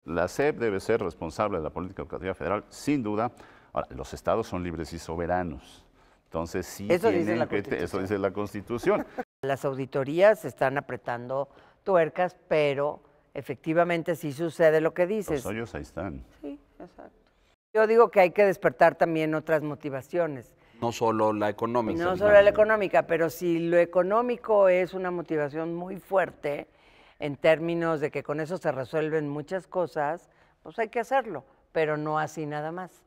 La SEP debe ser responsable de la política educativa federal, sin duda. Ahora, los estados son libres y soberanos. Entonces, sí Eso dice tienen la que... Constitución. Eso dice la Constitución. Las auditorías están apretando tuercas, pero efectivamente sí sucede lo que dices. Los hoyos ahí están. Sí, exacto. Yo digo que hay que despertar también otras motivaciones. No solo la económica. No solo la económica, pero si lo económico es una motivación muy fuerte en términos de que con eso se resuelven muchas cosas, pues hay que hacerlo, pero no así nada más.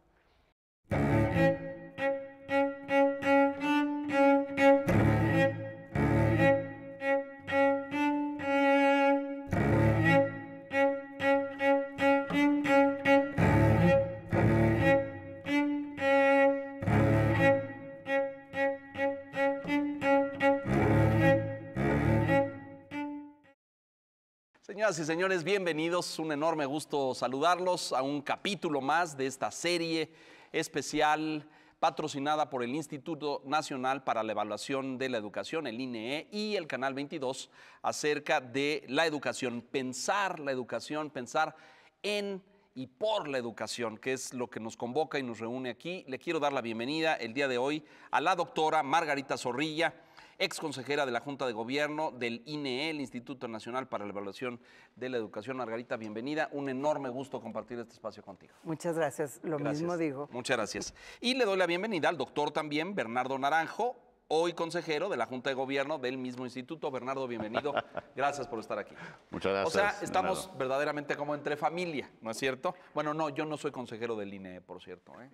Señoras y señores, bienvenidos. Un enorme gusto saludarlos a un capítulo más de esta serie especial patrocinada por el Instituto Nacional para la Evaluación de la Educación, el INEE, y el Canal 22 acerca de la educación. Pensar la educación, pensar en y por la educación, que es lo que nos convoca y nos reúne aquí. Le quiero dar la bienvenida el día de hoy a la doctora Margarita Zorrilla, ex consejera de la Junta de Gobierno del INEE, el Instituto Nacional para la Evaluación de la Educación. Margarita, bienvenida. Un enorme gusto compartir este espacio contigo. Muchas gracias. Lo mismo digo. Muchas gracias. Y le doy la bienvenida al doctor también, Bernardo Naranjo, hoy consejero de la Junta de Gobierno del mismo instituto. Bernardo, bienvenido. Gracias por estar aquí. Muchas gracias. O sea, estamos verdaderamente como entre familia, ¿no es cierto? Bueno, no, yo no soy consejero del INEE, por cierto, ¿eh?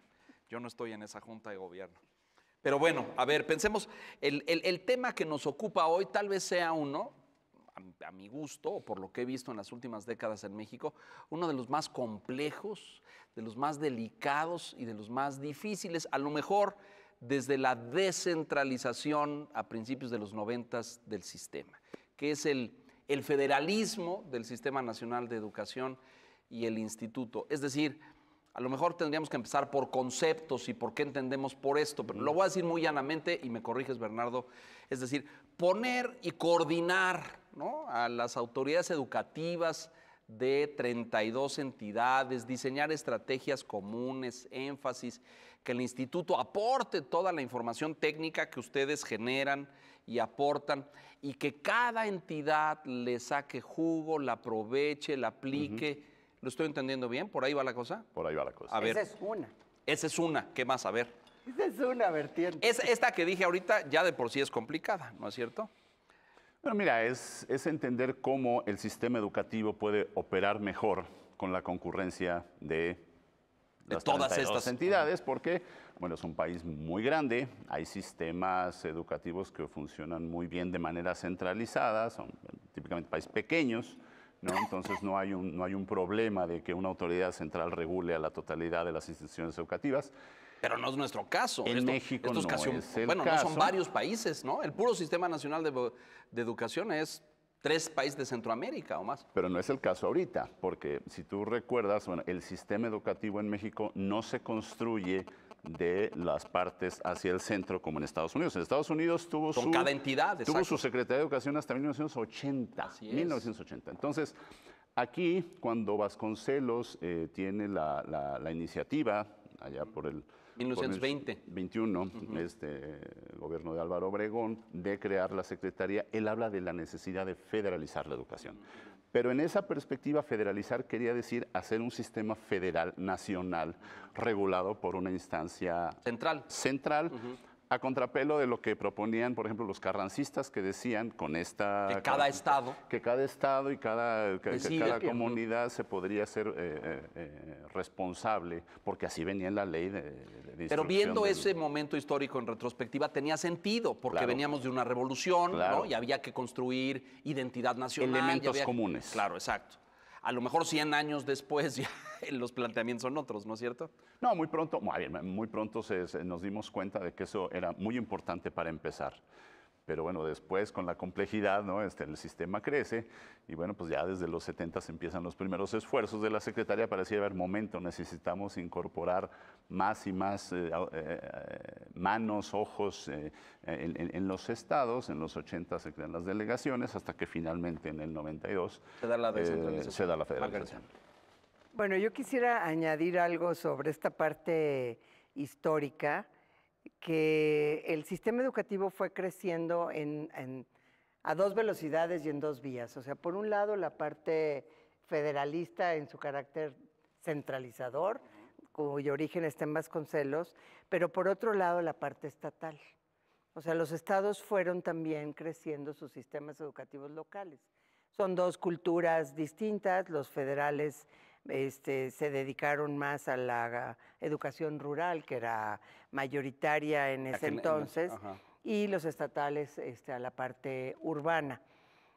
Yo no estoy en esa Junta de Gobierno. Pero bueno, a ver, pensemos, el tema que nos ocupa hoy tal vez sea uno, a mi gusto, o por lo que he visto en las últimas décadas en México, uno de los más complejos, de los más delicados y de los más difíciles, a lo mejor desde la descentralización a principios de los 90 del sistema, que es el federalismo del Sistema Nacional de Educación y el instituto. Es decir, a lo mejor tendríamos que empezar por conceptos y por qué entendemos por esto, pero lo voy a decir muy llanamente y me corriges, Bernardo. Es decir, poner y coordinar, ¿no?, a las autoridades educativas de 32 entidades, diseñar estrategias comunes, énfasis, que el instituto aporte toda la información técnica que ustedes generan y aportan y que cada entidad le saque jugo, la aproveche, la aplique. ¿Lo estoy entendiendo bien? ¿Por ahí va la cosa? Por ahí va la cosa. A ver. Esa es una. Esa es una. ¿Qué más? A ver. Esa es una vertiente. Esta que dije ahorita ya de por sí es complicada, ¿no es cierto? Bueno, mira, es entender cómo el sistema educativo puede operar mejor con la concurrencia de las todas 32 estas entidades, porque, bueno, es un país muy grande, hay sistemas educativos que funcionan muy bien de manera centralizada, son típicamente países pequeños, ¿no? Entonces no hay un problema de que una autoridad central regule a la totalidad de las instituciones educativas. Pero no es nuestro caso. En México no es el bueno, caso. no son varios países, ¿no? El puro Sistema Nacional de Educación es 3 países de Centroamérica o más. Pero no es el caso ahorita, porque si tú recuerdas, bueno, el sistema educativo en México no se construye de las partes hacia el centro como en Estados Unidos. En Estados Unidos tuvo cada entidad, tuvo su Secretaría de Educación hasta 1980. Así es. 1980. Entonces, aquí cuando Vasconcelos tiene la iniciativa, allá por el 1920. 21, gobierno de Álvaro Obregón, de crear la Secretaría, él habla de la necesidad de federalizar la educación. Pero en esa perspectiva, federalizar quería decir hacer un sistema federal nacional regulado por una instancia central, a contrapelo de lo que proponían, por ejemplo, los carrancistas, que decían con esta... Que cada estado y cada comunidad se podría ser responsable, porque así venía en la ley de Pero viendo ese momento histórico en retrospectiva, tenía sentido, porque veníamos de una revolución, ¿no? Y había que construir identidad nacional. Elementos comunes. Claro, exacto. A lo mejor 100 años después ya los planteamientos son otros, ¿no es cierto? No, muy pronto nos dimos cuenta de que eso era muy importante para empezar. Pero bueno, después con la complejidad, ¿no? El sistema crece y bueno, pues ya desde los 70 empiezan los primeros esfuerzos de la Secretaría para decir, a ver, momento, necesitamos incorporar más y más manos, ojos en los estados. En los 80 se crean las delegaciones, hasta que finalmente en el 92 se da la descentralización. se da la federalización. Bueno, yo quisiera añadir algo sobre esta parte histórica, que el sistema educativo fue creciendo a dos velocidades y en dos vías. O sea, por un lado, la parte federalista en su carácter centralizador, cuyo origen está en Vasconcelos, pero por otro lado, la parte estatal. O sea, los estados fueron también creciendo sus sistemas educativos locales. Son dos culturas distintas. Los federales se dedicaron más a la educación rural, que era mayoritaria en ese entonces, y los estatales a la parte urbana.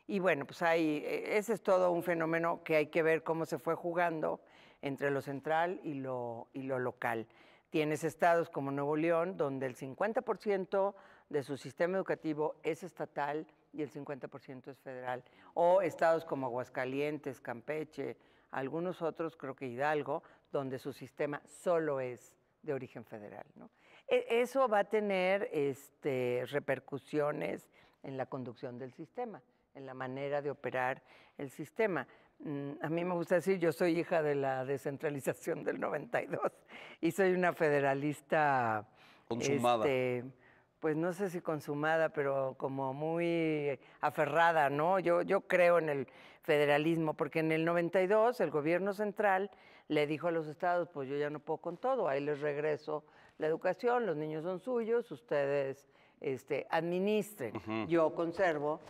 Y bueno, pues ese es todo un fenómeno que hay que ver cómo se fue jugando entre lo central y lo local. Tienes estados como Nuevo León, donde el 50% de su sistema educativo es estatal y el 50% es federal. O estados como Aguascalientes, Campeche, algunos otros, creo que Hidalgo, donde su sistema solo es de origen federal, ¿no? Eso va a tener repercusiones en la conducción del sistema, en la manera de operar el sistema. A mí me gusta decir, yo soy hija de la descentralización del 92 y soy una federalista consumada. Pues no sé si consumada, pero como muy aferrada, ¿no? Yo creo en el federalismo, porque en el 92 el gobierno central le dijo a los estados, pues yo ya no puedo con todo, ahí les regreso la educación, los niños son suyos, ustedes administren. Yo conservo,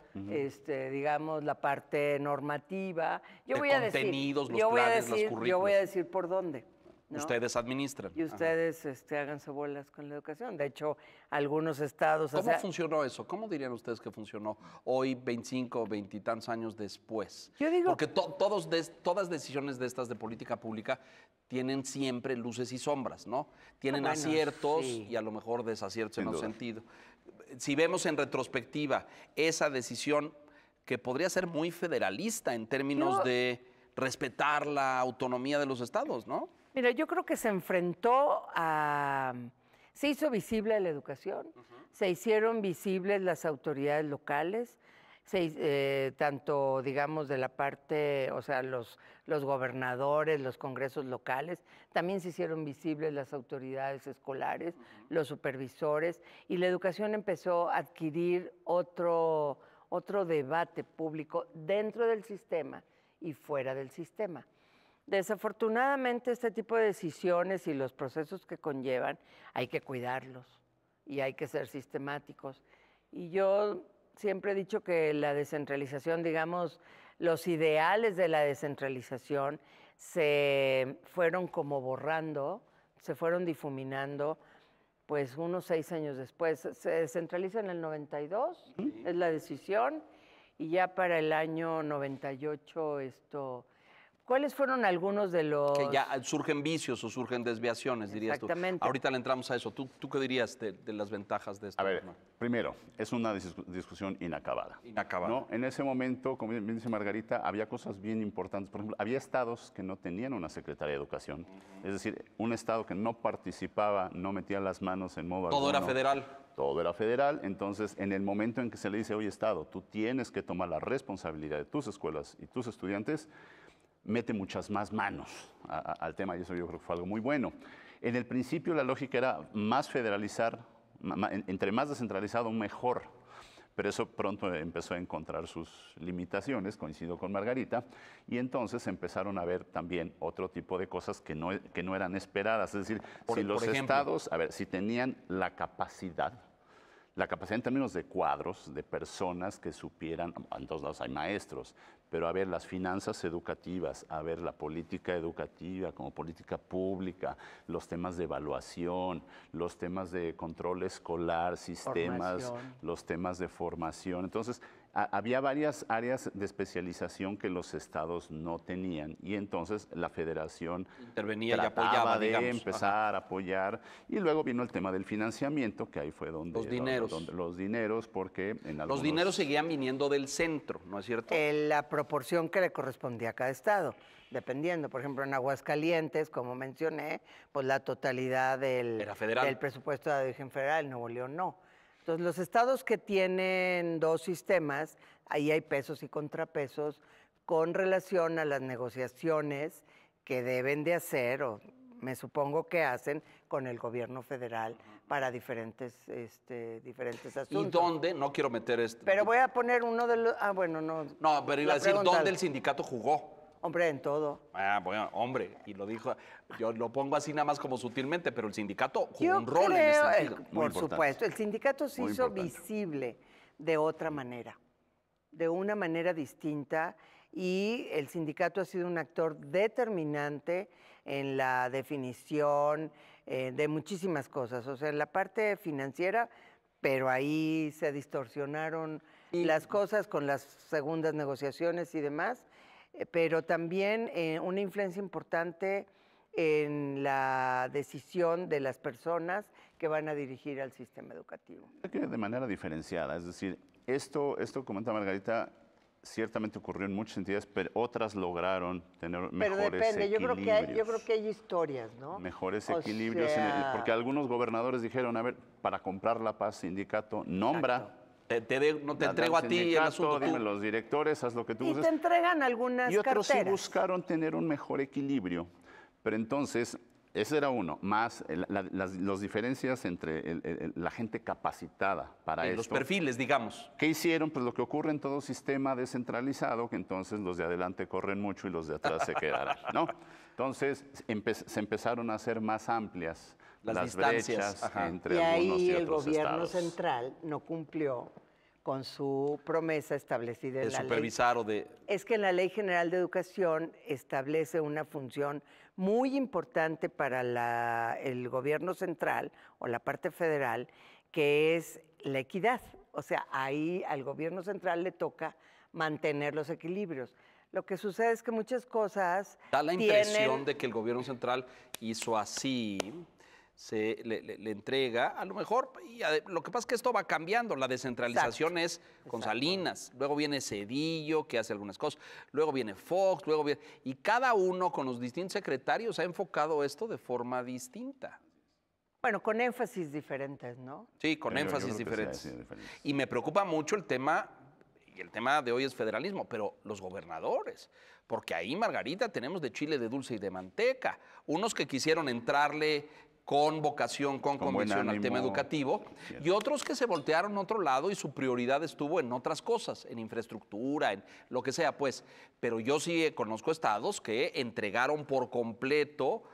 digamos, la parte normativa. Yo De voy a contenidos, decir, los planes, los currículos. yo voy a decir por dónde, ¿no? Ustedes administran. Y ustedes háganse bolas con la educación. De hecho, algunos estados... ¿Cómo funcionó eso? ¿Cómo dirían ustedes que funcionó hoy, 25, 20 y tantos años después? Yo digo... Porque todas decisiones de estas de política pública tienen siempre luces y sombras, ¿no? Tienen aciertos y a lo mejor desaciertos en otro sentido. Si vemos en retrospectiva esa decisión que podría ser muy federalista en términos de respetar la autonomía de los estados, ¿no? Mira, yo creo que se enfrentó se hizo visible la educación, se hicieron visibles las autoridades locales, tanto, digamos, de la parte, o sea, los gobernadores, los congresos locales, también se hicieron visibles las autoridades escolares, los supervisores, y la educación empezó a adquirir otro debate público dentro del sistema y fuera del sistema. Desafortunadamente, este tipo de decisiones y los procesos que conllevan hay que cuidarlos y hay que ser sistemáticos. Y yo siempre he dicho que la descentralización, digamos, los ideales de la descentralización se fueron como borrando, se fueron difuminando, pues unos 6 años después. Se descentraliza en el 92, es la decisión, y ya para el año 98 ¿cuáles fueron algunos de los...? Que ya surgen vicios o surgen desviaciones, dirías tú. Exactamente. Ahorita le entramos a eso. ¿Tú qué dirías de las ventajas de esto? A ver, primero, es una discusión inacabada. Inacabada. ¿No? En ese momento, como bien dice Margarita, había cosas bien importantes. Por ejemplo, había estados que no tenían una Secretaría de Educación. Es decir, un estado que no participaba, no metía las manos en modo Todo alguno. era federal. Todo era federal. Entonces, en el momento en que se le dice, oye, Estado, tú tienes que tomar la responsabilidad de tus escuelas y tus estudiantes, mete muchas más manos al tema, y eso yo creo que fue algo muy bueno. En el principio la lógica era más federalizar, entre más descentralizado, mejor. Pero eso pronto empezó a encontrar sus limitaciones, coincido con Margarita, y entonces empezaron a ver también otro tipo de cosas que no eran esperadas. Es decir, si los estados, si tenían la capacidad en términos de cuadros, de personas que supieran, en todos lados hay maestros, pero a ver las finanzas educativas, a ver la política educativa como política pública, los temas de evaluación, los temas de control escolar, sistemas, los temas de formación. Entonces, había varias áreas de especialización que los estados no tenían y entonces la federación intervenía trataba y apoyaba, de digamos. empezar a apoyar, y luego vino el tema del financiamiento, que ahí fue donde los dineros, porque en algunos... Los dineros seguían viniendo del centro, ¿no es cierto? La proporción que le correspondía a cada estado, dependiendo. Por ejemplo, en Aguascalientes, como mencioné, pues la totalidad del presupuesto de la Dirección Federal, en Nuevo León no. Entonces, los estados que tienen dos sistemas, ahí hay pesos y contrapesos con relación a las negociaciones que deben de hacer, o me supongo que hacen, con el gobierno federal para diferentes asuntos. ¿Y dónde? No quiero meter Pero voy a poner uno de los... bueno, no. No, pero iba a decir, ¿dónde el sindicato jugó? Hombre, en todo. Bueno, hombre, y lo dijo, yo lo pongo así nada más como sutilmente, pero el sindicato jugó Yo un rol en creo, ese sentido. por supuesto, el sindicato se Muy hizo importante. visible de otra manera, de una manera distinta, y el sindicato ha sido un actor determinante en la definición de muchísimas cosas, o sea, en la parte financiera, pero ahí se distorsionaron las cosas con las segundas negociaciones y demás, pero también una influencia importante en la decisión de las personas que van a dirigir al sistema educativo. Creo que de manera diferenciada, es decir, esto comenta Margarita, ciertamente ocurrió en muchas entidades, pero otras lograron tener Pero mejores depende, yo equilibrios. creo que hay historias, ¿no? Mejores O equilibrios, sea, porque algunos gobernadores dijeron, a ver, para comprar la paz, sindicato, nombra. No te da entrego a al ti el sindicato, asunto. dime los directores, haz lo que tú y uses. te entregan algunas Y otros sí carteras. buscaron tener un mejor equilibrio. Pero entonces, ese era uno, más las diferencias entre la gente capacitada para esto. Los perfiles, digamos. ¿Qué hicieron? Pues lo que ocurre en todo sistema descentralizado, que entonces los de adelante corren mucho y los de atrás se quedarán, ¿no? Entonces se empezaron a hacer más amplias Las las distancias, brechas ajá. entre Y algunos ahí y el otros gobierno estados. central no cumplió con su promesa establecida De en la ley. supervisar o de... Es que la Ley General de Educación establece una función muy importante para el gobierno central o la parte federal, que es la equidad. O sea, ahí al gobierno central le toca mantener los equilibrios. Lo que sucede es que muchas cosas Da la impresión tienen... de que el gobierno central hizo así, le entrega, a lo mejor, lo que pasa es que esto va cambiando, la descentralización es con Salinas, luego viene Cedillo, que hace algunas cosas, luego viene Fox, y cada uno con los distintos secretarios ha enfocado esto de forma distinta. Bueno, con énfasis diferentes, ¿no? Sí, con Yo énfasis creo que sí, diferentes. sí, diferentes. Y me preocupa mucho el tema, y el tema de hoy es federalismo, pero los gobernadores, porque ahí, Margarita, tenemos de chile, de dulce y de manteca. Unos que quisieron entrarle con vocación, con Con buen convicción al tema ánimo. educativo, Cierto. y otros que se voltearon a otro lado y su prioridad estuvo en otras cosas, en infraestructura, en lo que sea, pues. Pero yo sí conozco estados que entregaron por completo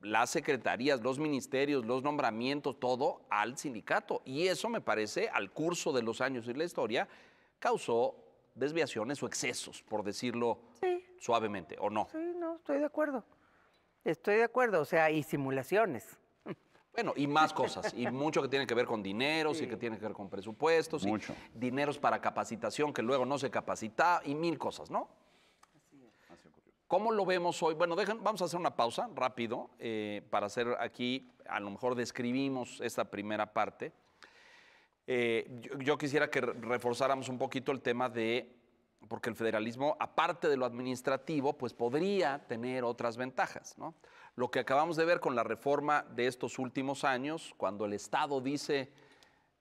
las secretarías, los ministerios, los nombramientos, todo al sindicato. Y eso me parece, al curso de los años y la historia, causó desviaciones o excesos, por decirlo suavemente, ¿o no? Sí, no, estoy de acuerdo. Estoy de acuerdo, o sea, y simulaciones. Bueno, y más cosas, y mucho que tiene que ver con dineros y que tiene que ver con presupuestos, Mucho. y dineros para capacitación que luego no se capacita, y mil cosas, ¿no? ¿Cómo lo vemos hoy? Bueno, vamos a hacer una pausa rápido para hacer aquí, a lo mejor describimos esta primera parte. Yo quisiera que reforzáramos un poquito el tema de, porque el federalismo, aparte de lo administrativo, pues podría tener otras ventajas, ¿no? Lo que acabamos de ver con la reforma de estos últimos años, cuando el Estado dice,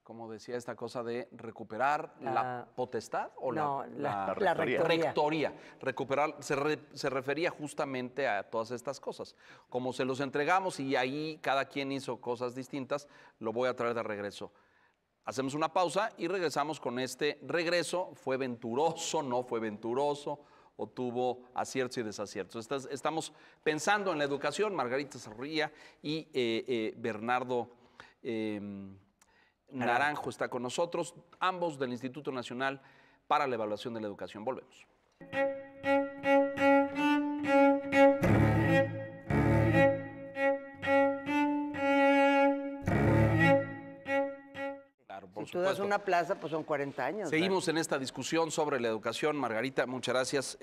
como decía esta cosa de recuperar la potestad o No, la la rectoría. rectoría. Recuperar, se refería justamente a todas estas cosas. Como se los entregamos y ahí cada quien hizo cosas distintas, lo voy a traer de regreso. Hacemos una pausa y regresamos con este regreso. ¿Fue venturoso? ¿No fue venturoso? ¿O tuvo aciertos y desaciertos? Estamos pensando en la educación. Margarita Zarría y Bernardo Naranjo está con nosotros, ambos del Instituto Nacional para la Evaluación de la Educación. Volvemos. Claro, por Si tú das supuesto. una plaza, pues son 40 años. Seguimos en esta discusión sobre la educación. Margarita, muchas gracias.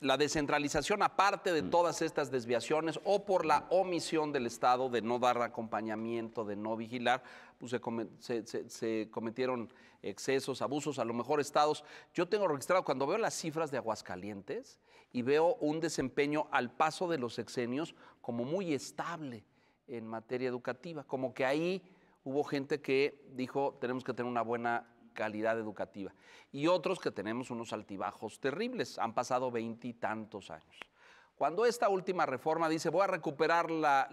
La descentralización, aparte de todas estas desviaciones o por la omisión del Estado de no dar acompañamiento, de no vigilar, pues se cometieron excesos, abusos, a lo mejor estados. Yo tengo registrado, cuando veo las cifras de Aguascalientes y veo un desempeño al paso de los sexenios como muy estable en materia educativa, como que ahí hubo gente que dijo, tenemos que tener una buena calidad educativa. Y otros que tenemos unos altibajos terribles. Han pasado 20 y tantos años. Cuando esta última reforma dice, voy a recuperar la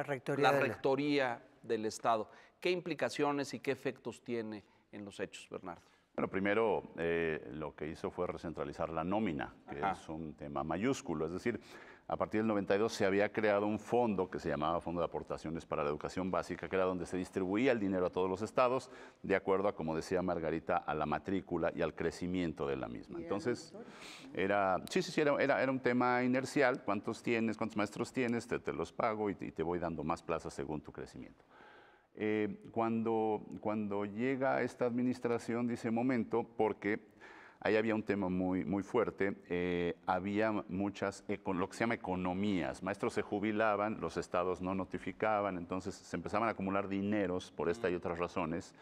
rectoría de la- rectoría del Estado, ¿qué implicaciones y qué efectos tiene en los hechos, Bernardo? Bueno, primero lo que hizo fue recentralizar la nómina, que Ajá. es un tema mayúsculo. Es decir, a partir del 92 se había creado un fondo que se llamaba Fondo de Aportaciones para la Educación Básica, que era donde se distribuía el dinero a todos los estados, de acuerdo a, como decía Margarita, a la matrícula y al crecimiento de la misma. Entonces, era un tema inercial. ¿Cuántos tienes? ¿Cuántos maestros tienes? Te los pago y te voy dando más plazas según tu crecimiento. Cuando llega esta administración, dice momento, porque ahí había un tema muy fuerte, había muchas, lo que se llama economías, maestros se jubilaban, los estados no notificaban, entonces se empezaban a acumular dineros por esta y otras razones,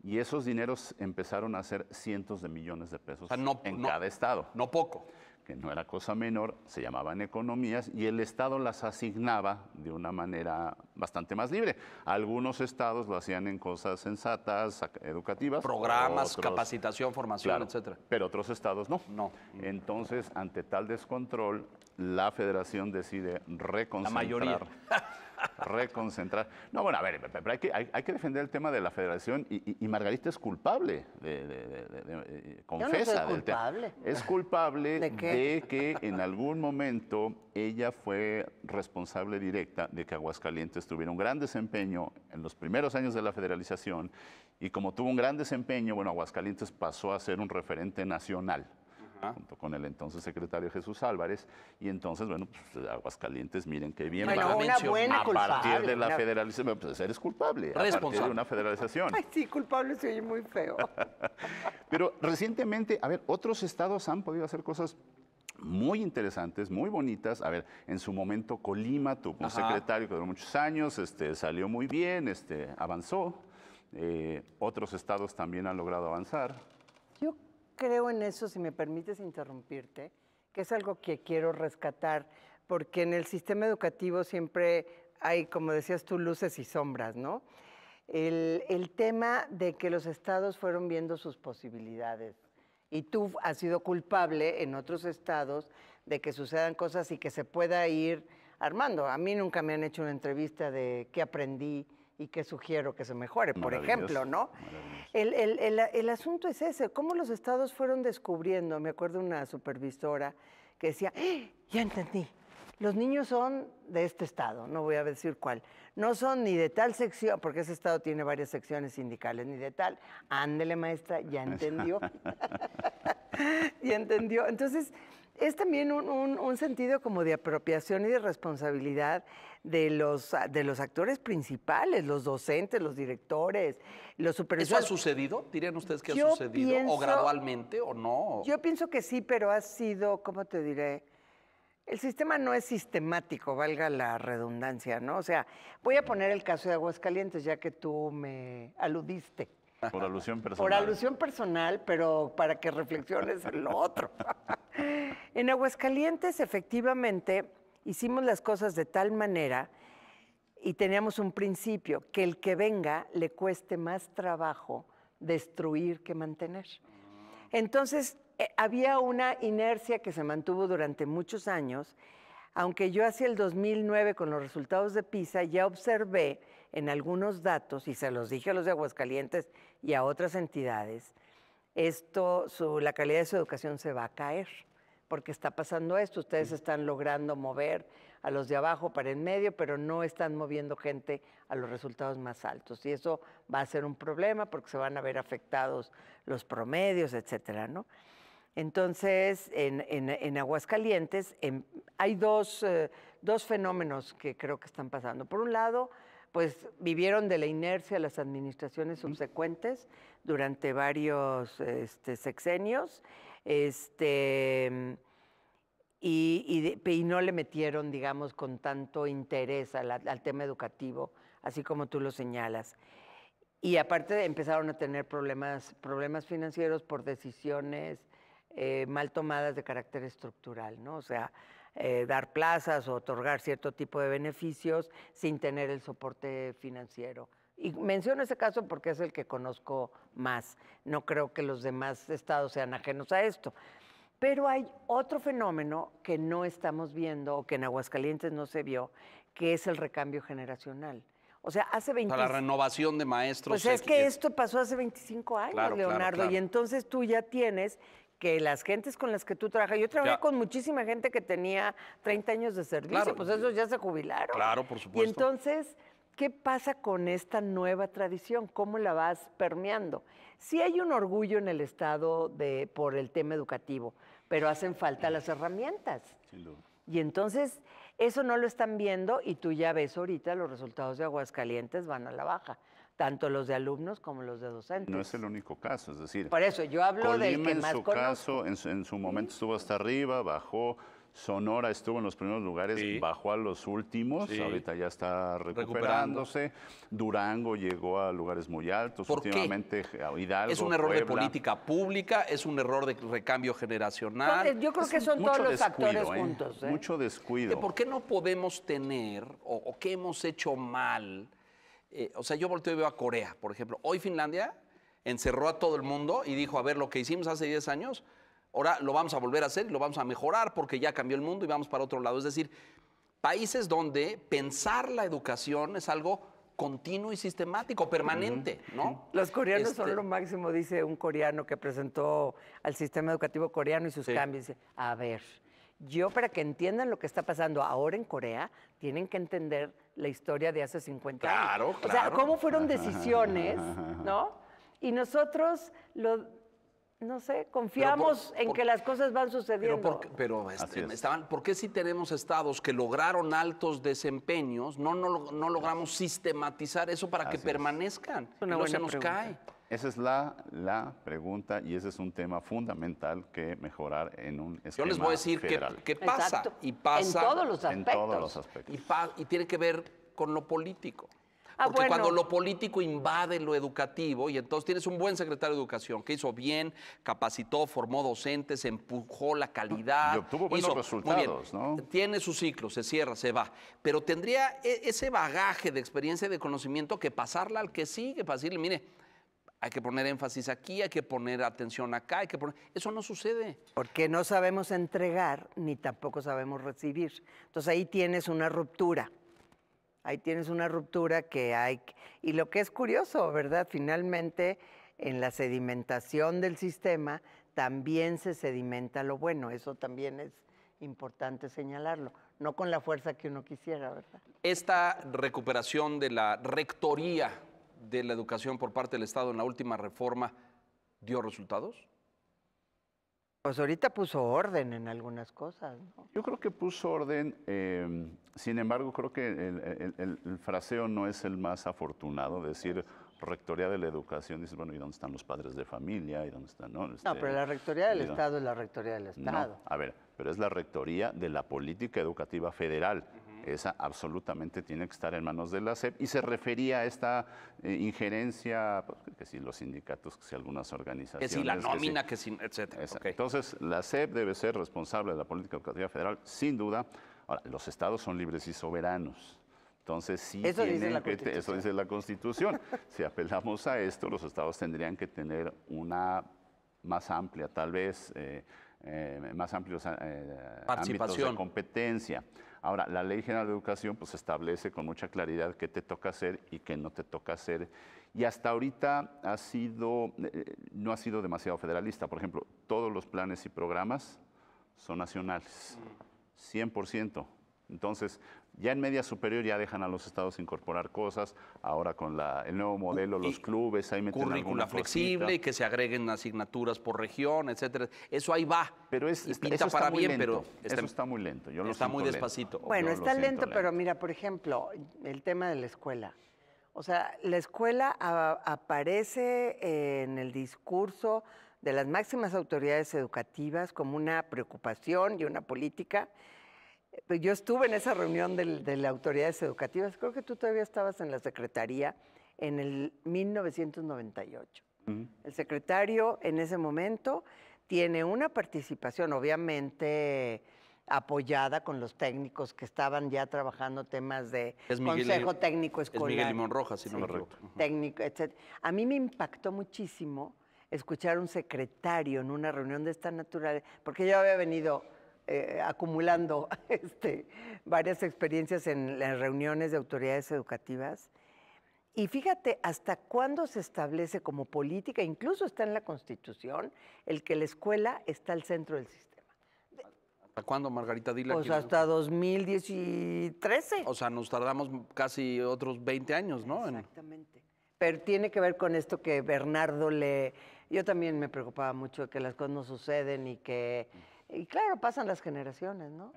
y esos dineros empezaron a ser cientos de millones de pesos en cada estado. No poco. Que no era cosa menor, se llamaban economías y el Estado las asignaba de una manera bastante más libre. Algunos estados lo hacían en cosas sensatas, educativas. Programas, capacitación, formación, claro, etcétera. Pero otros estados no. No. Entonces, ante tal descontrol, la federación decide reconcentrar. La mayoría. Reconcentrar. No, bueno, a ver, pero hay que defender el tema de la federación y Margarita es culpable, confesa. Yo no soy culpable. Es culpable ¿De qué? de que en algún momento ella fue responsable directa de que Aguascalientes tuviera un gran desempeño en los primeros años de la federalización y como tuvo un gran desempeño, bueno, Aguascalientes pasó a ser un referente nacional. Junto con el entonces secretario Jesús Álvarez, y entonces, bueno, pues Aguascalientes, miren qué bien Bueno, va. una buena a culpable. partir de la federalización, pues eres culpable, a partir de una federalización. Ay, sí, culpable se oye muy feo. Pero recientemente, a ver, otros estados han podido hacer cosas muy interesantes, muy bonitas. A ver, en su momento Colima tuvo un secretario que duró muchos años, salió muy bien, avanzó. Otros estados también han logrado avanzar. Yo creo en eso, si me permites interrumpirte, que es algo que quiero rescatar, porque en el sistema educativo siempre hay, como decías tú, luces y sombras, ¿no? El tema de que los estados fueron viendo sus posibilidades y tú has sido culpable en otros estados de que sucedan cosas y que se pueda ir armando. A mí nunca me han hecho una entrevista de qué aprendí y qué sugiero que se mejore, por ejemplo, ¿no? El asunto es ese, cómo los estados fueron descubriendo. Me acuerdo una supervisora que decía, ya entendí, los niños son de este estado, no voy a decir cuál, no son ni de tal sección, porque ese estado tiene varias secciones sindicales, ni de tal, ándele maestra, ya entendió. Ya entendió. Entonces, es también un sentido como de apropiación y de responsabilidad de los actores principales, los docentes, los directores, los supervisores. ¿Eso ha sucedido? ¿Dirían ustedes que ha Yo sucedido? pienso- ¿O gradualmente o no? Yo pienso que sí, pero ha sido, ¿cómo te diré? El sistema no es sistemático, valga la redundancia, ¿no? O sea, voy a poner el caso de Aguascalientes, ya que tú me aludiste. Por alusión personal. Por alusión personal, pero para que reflexiones en lo otro. En Aguascalientes, efectivamente, hicimos las cosas de tal manera y teníamos un principio, que el que venga le cueste más trabajo destruir que mantener. Entonces, había una inercia que se mantuvo durante muchos años, aunque yo hacia el 2009 con los resultados de PISA ya observé en algunos datos, y se los dije a los de Aguascalientes y a otras entidades, la calidad de su educación se va a caer, porque está pasando esto, ustedes están logrando mover a los de abajo para en medio, pero no están moviendo gente a los resultados más altos, y eso va a ser un problema porque se van a ver afectados los promedios, etcétera, ¿no? Entonces, en Aguascalientes hay dos fenómenos que creo que están pasando. Por un lado, pues vivieron de la inercia las administraciones subsecuentes durante varios sexenios y no le metieron, digamos, con tanto interés al tema educativo, así como tú lo señalas. Y aparte empezaron a tener problemas financieros por decisiones mal tomadas de carácter estructural, ¿no? O sea, dar plazas o otorgar cierto tipo de beneficios sin tener el soporte financiero. Y menciono ese caso porque es el que conozco más. No creo que los demás estados sean ajenos a esto. Pero hay otro fenómeno que no estamos viendo o que en Aguascalientes no se vio, que es el recambio generacional. O sea, hace 20 Para la renovación de maestros. Pues es que esto pasó hace 25 años, Claro, claro, Leonardo, claro. y entonces tú ya tienes que las gentes con las que tú trabajas, yo trabajé Ya. con muchísima gente que tenía 30 años de servicio, Claro. pues esos ya se jubilaron. Claro, por Y supuesto. entonces, ¿qué pasa con esta nueva tradición? ¿Cómo la vas permeando? Sí hay un orgullo en el Estado por el tema educativo, pero hacen falta las herramientas. Sin duda. Y entonces, eso no lo están viendo y tú ya ves ahorita los resultados de Aguascalientes van a la baja, tanto los de alumnos como los de docentes. No es el único caso, es decir, Por eso, yo hablo del Colima que en más su conozco. caso, en su momento estuvo hasta arriba, bajó. Sonora estuvo en los primeros lugares, Sí. bajó a los últimos, Sí. ahorita ya está recuperándose. Durango llegó a lugares muy altos, ¿Por qué? últimamente Hidalgo, ¿Es un error de Puebla. política pública? ¿Es un error de recambio generacional? Yo creo que son Mucho todos los factores descuido, juntos. ¿eh? Mucho descuido. ¿Por qué no podemos tener, o qué hemos hecho mal? O sea, yo volteo y veo a Corea, por ejemplo. Hoy Finlandia encerró a todo el mundo y dijo, a ver, lo que hicimos hace 10 años, ahora lo vamos a volver a hacer y lo vamos a mejorar porque ya cambió el mundo y vamos para otro lado. Es decir, países donde pensar la educación es algo continuo y sistemático, permanente, ¿no? Los coreanos son lo máximo, dice un coreano que presentó al sistema educativo coreano y sus Sí. cambios. Dice, a ver, yo para que entiendan lo que está pasando ahora en Corea, tienen que entender la historia de hace 50 Claro, años. O sea, claro. cómo fueron decisiones, ¿no? Y nosotros, no sé, confiamos en que las cosas van sucediendo. Así es. ¿Por qué si tenemos estados que lograron altos desempeños, no logramos sistematizar eso para que Así es. permanezcan? Es una Y no se buena nos pregunta. cae. Esa es la pregunta y ese es un tema fundamental que mejorar en un esquema Yo les voy a decir federal. qué pasa. Exacto. Y pasa. En todos los En aspectos. todos los aspectos. Y tiene que ver con lo político. Ah, Porque bueno. cuando lo político invade lo educativo, y entonces tienes un buen secretario de Educación que hizo bien, capacitó, formó docentes, empujó la calidad. Y obtuvo buenos muy resultados, bien. ¿no? Tiene su ciclo, se cierra, se va. Pero tendría ese bagaje de experiencia y de conocimiento que pasarla al que sigue, para decirle, mire, hay que poner énfasis aquí, hay que poner atención acá, Eso no sucede. Porque no sabemos entregar ni tampoco sabemos recibir. Entonces ahí tienes una ruptura. Ahí tienes una ruptura que hay. Y lo que es curioso, ¿verdad? Finalmente, en la sedimentación del sistema también se sedimenta lo bueno. Eso también es importante señalarlo. No con la fuerza que uno quisiera, ¿verdad? Esta recuperación de la rectoría de la educación por parte del Estado en la última reforma dio resultados. Pues ahorita puso orden en algunas cosas, ¿no? Yo creo que puso orden, sin embargo, creo que el fraseo no es el más afortunado, decir rectoría de la educación, dices, bueno, ¿y dónde están los padres de familia? ¿Y dónde están? No, No, pero la rectoría del y no- Estado es la rectoría del Estado. No, a ver, pero es la rectoría de la política educativa federal. Esa absolutamente tiene que estar en manos de la SEP y se refería a esta injerencia, pues, que si los sindicatos, que si algunas Que organizaciones. si la que si- nómina, que si, etcétera. Exacto. Ok. Entonces, la SEP debe ser responsable de la política educativa federal, sin duda. Ahora, los estados son libres y soberanos. Entonces, sí Eso dice tienen la que eso Constitución. dice la Constitución. Si apelamos a esto, los estados tendrían que tener una más amplia, tal vez, más amplios ámbitos de Participación. competencia. Ahora, la Ley General de Educación pues establece con mucha claridad qué te toca hacer y qué no te toca hacer. Y hasta ahorita no ha sido demasiado federalista. Por ejemplo, todos los planes y programas son nacionales, 100%. Entonces, ya en media superior ya dejan a los estados incorporar cosas. Ahora con el nuevo modelo, los clubes, ahí meten Currícula alguna flexible cosita. y que se agreguen asignaturas por región, etcétera. Eso ahí va. Pero y eso pinta está para muy bien, lento. pero Eso está muy lento. Yo lo está muy siento lento. despacito. Bueno, Yo lo está siento lento, pero mira, por ejemplo, el tema de la escuela. O sea, la escuela aparece en el discurso de las máximas autoridades educativas como una preocupación y una política. Pues yo estuve en esa reunión de las autoridades educativas, creo que tú todavía estabas en la secretaría en el 1998. El secretario en ese momento tiene una participación, obviamente apoyada con los técnicos que estaban ya trabajando temas de Es Miguel- consejo técnico escolar. Es Miguel Limón Rojas, si no me Correcto. equivoco. Técnico, etc. A mí me impactó muchísimo escuchar a un secretario en una reunión de esta naturaleza, porque yo había venido acumulando varias experiencias en las reuniones de autoridades educativas. Y fíjate, hasta cuándo se establece como política, incluso está en la Constitución, el que la escuela está al centro del sistema. ¿Hasta cuándo, Margarita? Dile Pues aquí. hasta 2013. O sea, nos tardamos casi otros 20 años, ¿no? Exactamente. Pero tiene que ver con esto que Bernardo Yo también me preocupaba mucho de que las cosas no suceden y claro, pasan las generaciones, ¿no?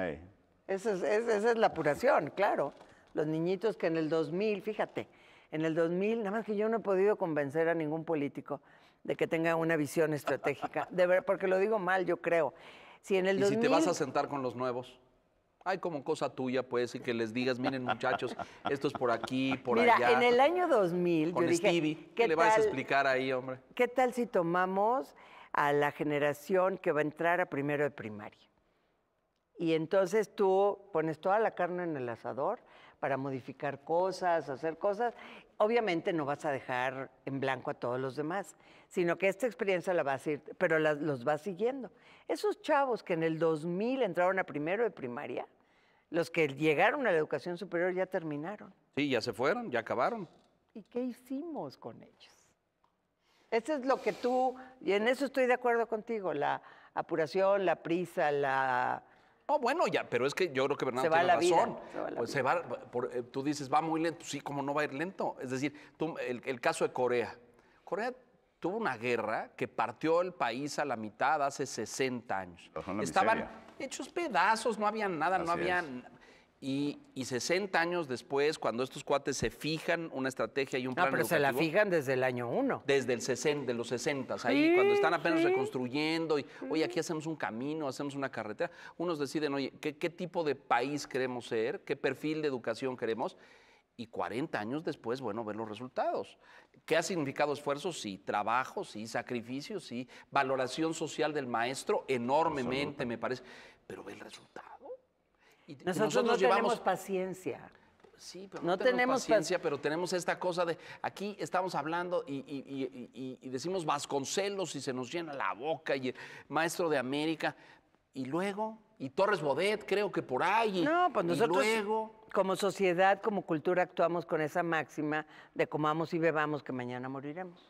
Esa es la apuración, claro. Los niñitos que en el 2000, fíjate, en el 2000, nada más que yo no he podido convencer a ningún político de que tenga una visión estratégica, de verdad, porque lo digo mal, yo creo. Si en el ¿Y 2000, si te vas a sentar con los nuevos? Hay como cosa tuya, pues, y que les digas, miren, muchachos, esto es por aquí, por allá. Mira, en el año 2000, con yo dije, Stevie, ¿qué le vas a explicar ahí, hombre? ¿Qué tal si tomamos a la generación que va a entrar a primero de primaria? Y entonces tú pones toda la carne en el asador para modificar cosas, hacer cosas. Obviamente no vas a dejar en blanco a todos los demás, sino que esta experiencia la vas a ir, pero los vas siguiendo. Esos chavos que en el 2000 entraron a primero de primaria, los que llegaron a la educación superior ya terminaron. Sí, ya se fueron, ya acabaron. ¿Y qué hicimos con ellos? Eso es lo que y en eso estoy de acuerdo contigo, la apuración, la prisa, Oh, bueno, ya, pero es que yo creo que Bernardo tiene razón. Pues tú dices, va muy lento. Sí, ¿cómo no va a ir lento? Es decir, el caso de Corea. Corea tuvo una guerra que partió el país a la mitad hace 60 años. Estaban hechos pedazos, no había nada, no había... Y 60 años después, cuando estos cuates se fijan una estrategia y un plan pero educativo, se la fijan desde el año 1. Desde de los 60, ahí cuando están apenas reconstruyendo y, oye, aquí hacemos un camino, hacemos una carretera. Unos deciden, oye, ¿qué tipo de país queremos ser? ¿Qué perfil de educación queremos? Y 40 años después, bueno, ver los resultados. ¿Qué ha significado esfuerzo? Sí. Trabajo, sí. Sacrificio, sí. Valoración social del maestro, enormemente, me parece. Pero ve el resultado. Y nosotros no tenemos paciencia. Sí, pero no tenemos paciencia, pero tenemos esta cosa de, aquí estamos hablando y decimos Vasconcelos y se nos llena la boca, y Maestro de América, y luego, y Torres Bodet, creo que por ahí. No, pues nosotros, y luego, como sociedad, como cultura, actuamos con esa máxima de comamos y bebamos que mañana moriremos.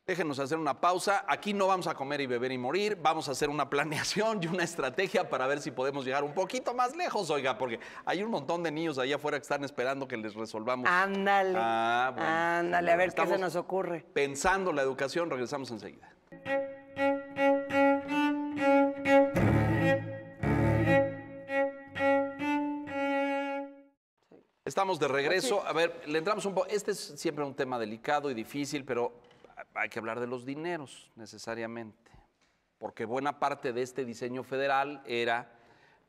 Déjenos hacer una pausa. Aquí no vamos a comer y beber y morir. Vamos a hacer una planeación y una estrategia para ver si podemos llegar un poquito más lejos, oiga, porque hay un montón de niños allá afuera que están esperando que les resolvamos. Ándale. Bueno, ándale, a ver qué se nos ocurre. Pensando la educación, regresamos enseguida. Estamos de regreso. A ver, le entramos un poco. Este es siempre un tema delicado y difícil, pero hay que hablar de los dineros necesariamente, porque buena parte de este diseño federal era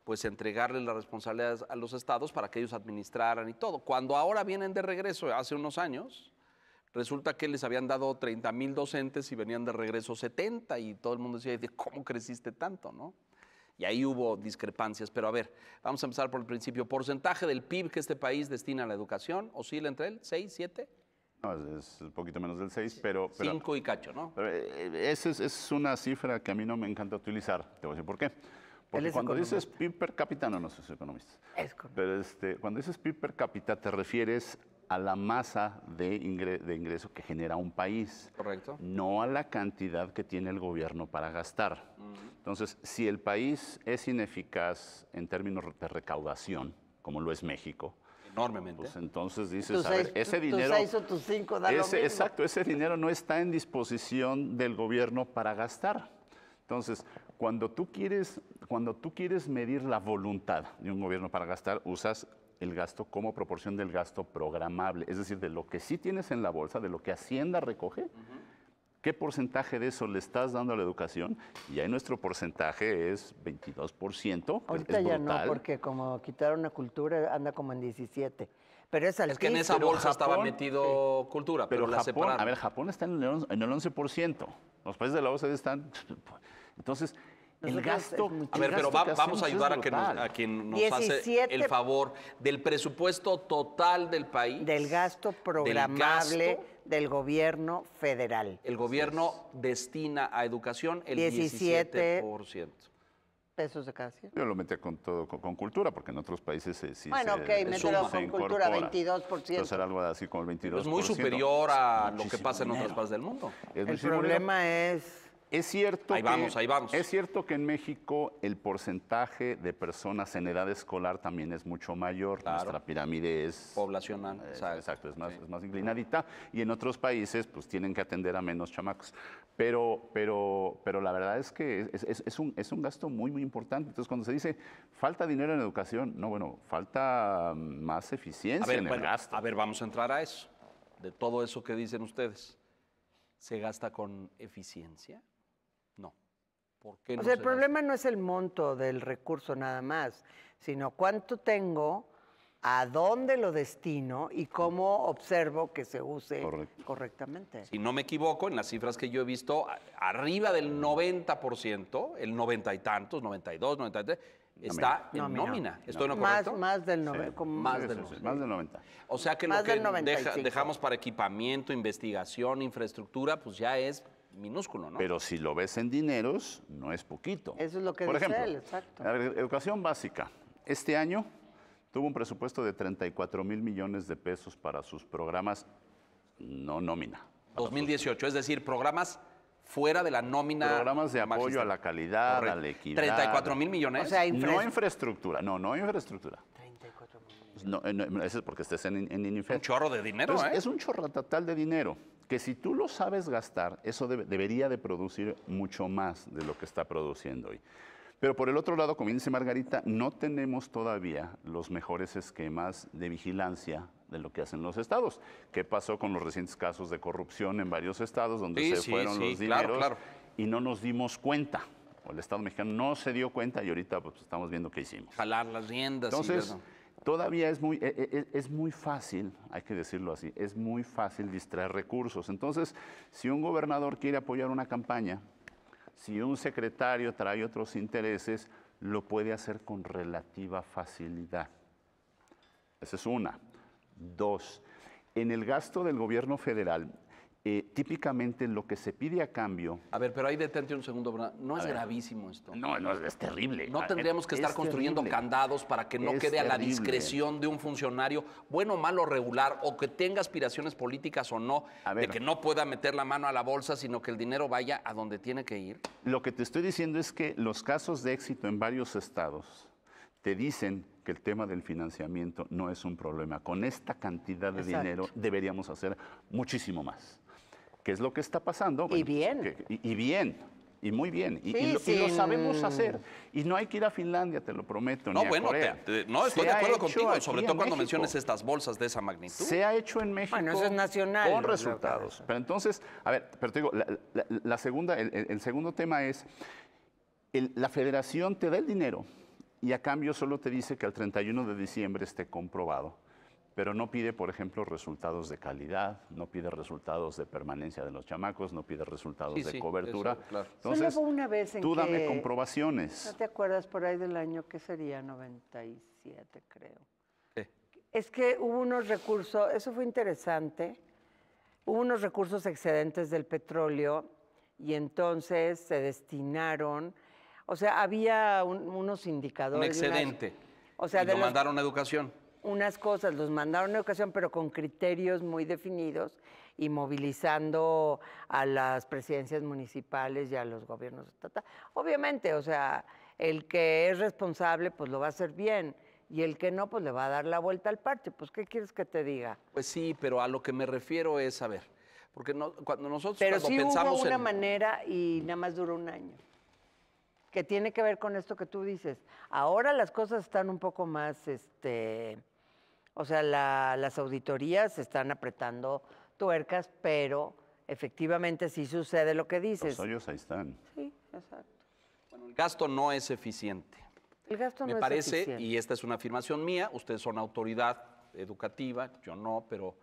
pues entregarle las responsabilidades a los estados para que ellos administraran y todo. Cuando ahora vienen de regreso, hace unos años, resulta que les habían dado 30,000 docentes y venían de regreso 70 y todo el mundo decía, ¿cómo creciste tanto, no? Y ahí hubo discrepancias, pero a ver, vamos a empezar por el principio. ¿Porcentaje del PIB que este país destina a la educación oscila entre él? ¿6, 7? No, es un poquito menos del 6, pero 5 y cacho, ¿no? Esa es una cifra que a mí no me encanta utilizar. Te voy a decir por qué. Porque cuando dices PIB per cápita, no soy economista. Pero cuando dices PIB per cápita te refieres a la masa de ingreso que genera un país. Correcto. No a la cantidad que tiene el gobierno para gastar. Entonces, si el país es ineficaz en términos de recaudación, como lo es México, enormemente. Pues entonces dices, a ver, ese dinero... Tus 6 o tus 5 da lo mismo. Exacto, ese dinero no está en disposición del gobierno para gastar. Entonces, cuando tú quieres medir la voluntad de un gobierno para gastar, usas el gasto como proporción del gasto programable, es decir, de lo que sí tienes en la bolsa, de lo que Hacienda recoge, ¿qué porcentaje de eso le estás dando a la educación? Y ahí nuestro porcentaje es 22%. Ahorita ya no, porque como quitaron la cultura, anda como en 17%. Pero es altísimo. Es que en esa bolsa estaba metido cultura, pero la separaron. A ver, Japón está en el 11%. Los países de la OCDE están... Entonces, el gasto... A ver, pero vamos a ayudar a quien nos hace el favor del presupuesto total del país. Del gasto programable del gobierno federal. El gobierno destina a educación el 17 17%. Pesos de cada 100. Yo lo metí con todo, con cultura, porque en otros países sí Bueno, se, ok, se mételo con cultura, incorpora. 22%. Entonces era algo así como el 22%. Es muy superior a lo que Muchísimo pasa en otras dinero. partes del mundo. Es El muchísimo problema es... Es cierto Ahí vamos, ahí vamos. Es cierto que en México el porcentaje de personas en edad escolar también es mucho mayor. Claro. Nuestra pirámide es Poblacional, exacto, es más inclinadita. Y en otros países, pues tienen que atender a menos chamacos. Pero la verdad es que es un gasto muy importante. Entonces, cuando se dice falta dinero en educación, no, bueno, falta más eficiencia en el gasto. A ver, vamos a entrar a eso. De todo eso que dicen ustedes, ¿se gasta con eficiencia? No. ¿Por qué no O sea, el se problema no es el monto del recurso nada más, sino cuánto tengo, a dónde lo destino y cómo observo que se use Correcto. correctamente. gasta? Si no me equivoco, en las cifras que yo he visto, arriba del 90%, el 90 y tantos, 92, 93, está en Nómina. nómina. ¿Estoy en lo Más, correcto? más del Sí. 90. Más Sí, del sí, 90. más del 90. O sea que lo Más que del 95. dejamos para equipamiento, investigación, infraestructura, pues ya es minúsculo, ¿no? Pero si lo ves en dineros, no es poquito. Eso es lo que Por dice ejemplo, él, exacto. la educación básica. Este año tuvo un presupuesto de 34 mil millones de pesos para sus programas no nómina. para 2018, es decir, programas fuera de la nómina. Programas de apoyo magistral. a la calidad, Correcto. a la equidad. 34 mil millones. O sea, No infraestructura, no infraestructura. 34 millones. No, eso es porque estés en INIFED. un chorro de dinero, Entonces, ¿eh? es un chorratatal de dinero que si tú lo sabes gastar, eso debería de producir mucho más de lo que está produciendo hoy. Pero por el otro lado, como dice Margarita, no tenemos todavía los mejores esquemas de vigilancia de lo que hacen los estados. ¿Qué pasó con los recientes casos de corrupción en varios estados donde Sí, se sí, fueron sí, los claro, dineros claro. y no nos dimos cuenta? O el Estado mexicano no se dio cuenta y ahorita pues, estamos viendo qué hicimos. Jalar las riendas. y Entonces, eso. todavía es muy fácil, hay que decirlo así, es muy fácil distraer recursos. Entonces, si un gobernador quiere apoyar una campaña, si un secretario trae otros intereses, lo puede hacer con relativa facilidad. Esa es una. Dos, en el gasto del gobierno federal, típicamente lo que se pide a cambio... A ver, pero ahí detente un segundo, ¿verdad? No es ver. gravísimo esto. No, es terrible. No tendríamos que estar Es construyendo terrible. candados para que no Es quede a la terrible. discreción de un funcionario, bueno, malo, regular, o que tenga aspiraciones políticas o no, A de ver. que no pueda meter la mano a la bolsa, sino que el dinero vaya a donde tiene que ir. Lo que te estoy diciendo es que los casos de éxito en varios estados te dicen que el tema del financiamiento no es un problema. Con esta cantidad de Exacto. dinero deberíamos hacer muchísimo más. ¿Qué es lo que está pasando? Y bien. Y bien, y muy bien. Y, Sí, y lo sin- sabemos hacer. Y no hay que ir a Finlandia, te lo prometo, No, ni a bueno, Corea. no, estoy Se de ha acuerdo hecho contigo, aquí sobre en todo cuando México. menciones estas bolsas de esa magnitud. Se ha hecho en México. Bueno, eso es nacional, Con ¿no? resultados. Pero entonces, a ver, pero te digo, la segunda, el segundo tema es, la federación te da el dinero y a cambio solo te dice que al 31 de diciembre esté comprobado, pero no pide, por ejemplo, resultados de calidad, no pide resultados de permanencia de los chamacos, no pide resultados Sí, de sí, cobertura. eso, claro. Entonces, Solo hubo una vez en tú dame que- comprobaciones. ¿No te acuerdas por ahí del año que sería? 97, creo. ¿Qué? Es que hubo unos recursos, eso fue interesante, hubo unos recursos excedentes del petróleo y entonces se destinaron, o sea, había unos Un indicadores. y unas- excedente. o sea, y de lo los- mandaron a educación. unas cosas, los mandaron a educación, pero con criterios muy definidos y movilizando a las presidencias municipales y a los gobiernos estatales. Obviamente, o sea, el que es responsable, pues lo va a hacer bien, y el que no, pues le va a dar la vuelta al parche. Pues, ¿qué quieres que te diga? Pues sí, pero a lo que me refiero es, a ver, porque cuando nosotros Pero cuando sí pensamos hubo una en... manera y nada más duró un año, que tiene que ver con esto que tú dices. Ahora las cosas están un poco más, o sea, las auditorías se están apretando tuercas, pero efectivamente sí sucede lo que dices. Los hoyos ahí están. Sí, exacto. Bueno, el gasto no es eficiente. El gasto Me no parece, es eficiente. y esta es una afirmación mía, ustedes son autoridad educativa, yo no, pero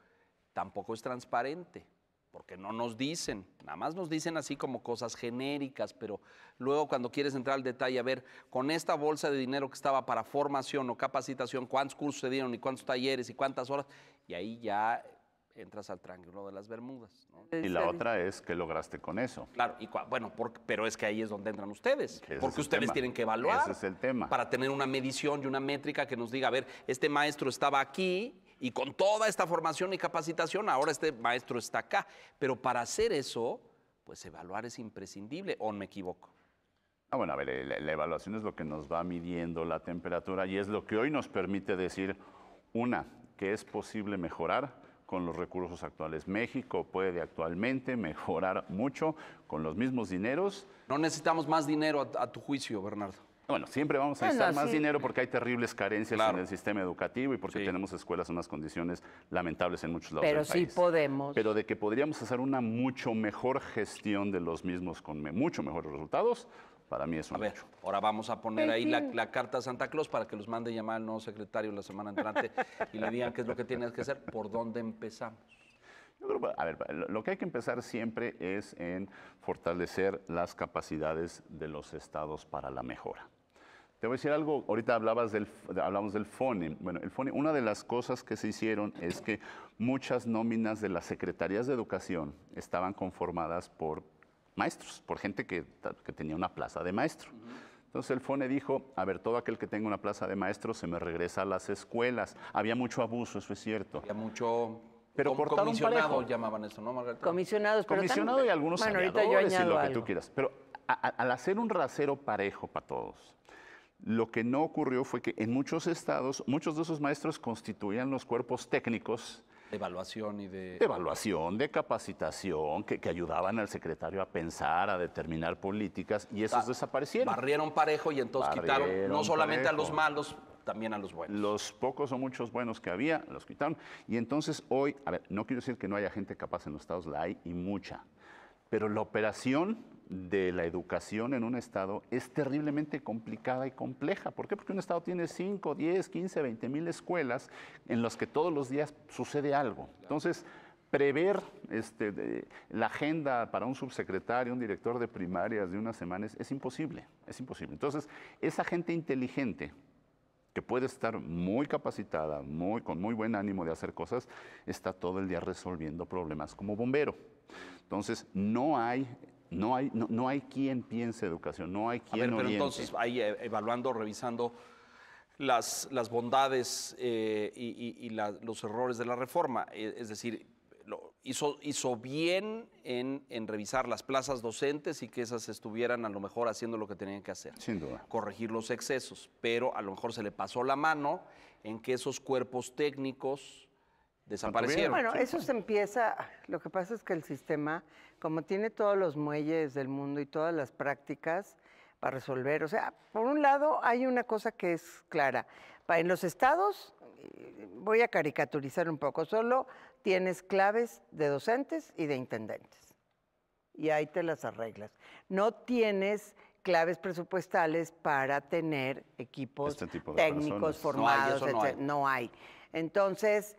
tampoco es transparente, porque no nos dicen, nada más nos dicen así como cosas genéricas, pero luego cuando quieres entrar al detalle, a ver, con esta bolsa de dinero que estaba para formación o capacitación, cuántos cursos se dieron y cuántos talleres y cuántas horas, y ahí ya entras al Triángulo de las Bermudas, ¿no? Y la otra es, ¿qué lograste con eso? Claro, bueno, pero es que ahí es donde entran ustedes, Ese es porque el ustedes tema. tienen que evaluar. Ese es el tema. Para tener una medición y una métrica que nos diga, a ver, este maestro estaba aquí y con toda esta formación y capacitación, ahora este maestro está acá. Pero para hacer eso, pues evaluar es imprescindible, ¿o me equivoco? Bueno, a ver, la evaluación es lo que nos va midiendo la temperatura y es lo que hoy nos permite decir, una, que es posible mejorar con los recursos actuales. México puede actualmente mejorar mucho con los mismos dineros. No necesitamos más dinero a tu juicio, Bernardo. Bueno, siempre vamos a Bueno, necesitar más sí. dinero porque hay terribles carencias Claro. en el sistema educativo y porque Sí. tenemos escuelas en unas condiciones lamentables en muchos lados Pero del sí país. podemos. Pero de que podríamos hacer una mucho mejor gestión de los mismos con mucho mejores resultados, para mí es A un ver, hecho. ahora vamos a poner ahí la carta a Santa Claus para que los mande llamar al nuevo secretario la semana entrante y le digan qué es lo que tienes que hacer. ¿Por dónde empezamos? Yo creo, a ver, lo que hay que empezar siempre es en fortalecer las capacidades de los estados para la mejora. Te voy a decir algo, ahorita hablamos del FONE. Bueno, el FONE, una de las cosas que se hicieron es que muchas nóminas de las secretarías de educación estaban conformadas por maestros, por gente que tenía una plaza de maestro. Entonces el FONE dijo, a ver, todo aquel que tenga una plaza de maestro se me regresa a las escuelas. Había mucho abuso, eso es cierto. Había mucho Pero cortaron comisionado parejo. llamaban eso, ¿no, Margarita? Comisionados, pero Comisionado y algunos bueno, ahorita yo aviadores y añado lo que algo. tú quieras. Pero al hacer un rasero parejo para todos, lo que no ocurrió fue que en muchos estados, muchos de esos maestros constituían los cuerpos técnicos De evaluación y de evaluación, de capacitación, que ayudaban al secretario a pensar, a determinar políticas, y esos desaparecieron. Barrieron parejo y entonces quitaron no Barrieron solamente a parejo. los malos, también a los buenos. Los pocos o muchos buenos que había, los quitaron. Y entonces hoy, a ver, no quiero decir que no haya gente capaz en los estados, la hay y mucha. Pero la operación de la educación en un estado es terriblemente complicada y compleja. ¿Por qué? Porque un estado tiene 5, 10, 15, 20 mil escuelas en las que todos los días sucede algo. Entonces, prever la agenda para un subsecretario, un director de primarias de unas semanas es imposible, es imposible. Entonces, esa gente inteligente que puede estar muy capacitada, con muy buen ánimo de hacer cosas, está todo el día resolviendo problemas como bombero. Entonces, no hay quien piense educación, no hay A quien ver, pero oriente. entonces ahí evaluando, revisando las bondades y los errores de la reforma, es decir, hizo bien en revisar las plazas docentes y que esas estuvieran a lo mejor haciendo lo que tenían que hacer. Sin duda. Corregir los excesos, pero a lo mejor se le pasó la mano en que esos cuerpos técnicos desaparecieron. Bueno, eso se empieza, lo que pasa es que el sistema, como tiene todos los muelles del mundo y todas las prácticas para resolver, o sea, por un lado hay una cosa que es clara, en los estados, voy a caricaturizar un poco, solo tienes claves de docentes y de intendentes, y ahí te las arreglas. No tienes claves presupuestales para tener equipos Este tipo de técnicos personas. formados, No hay, eso no hay. no hay. Entonces,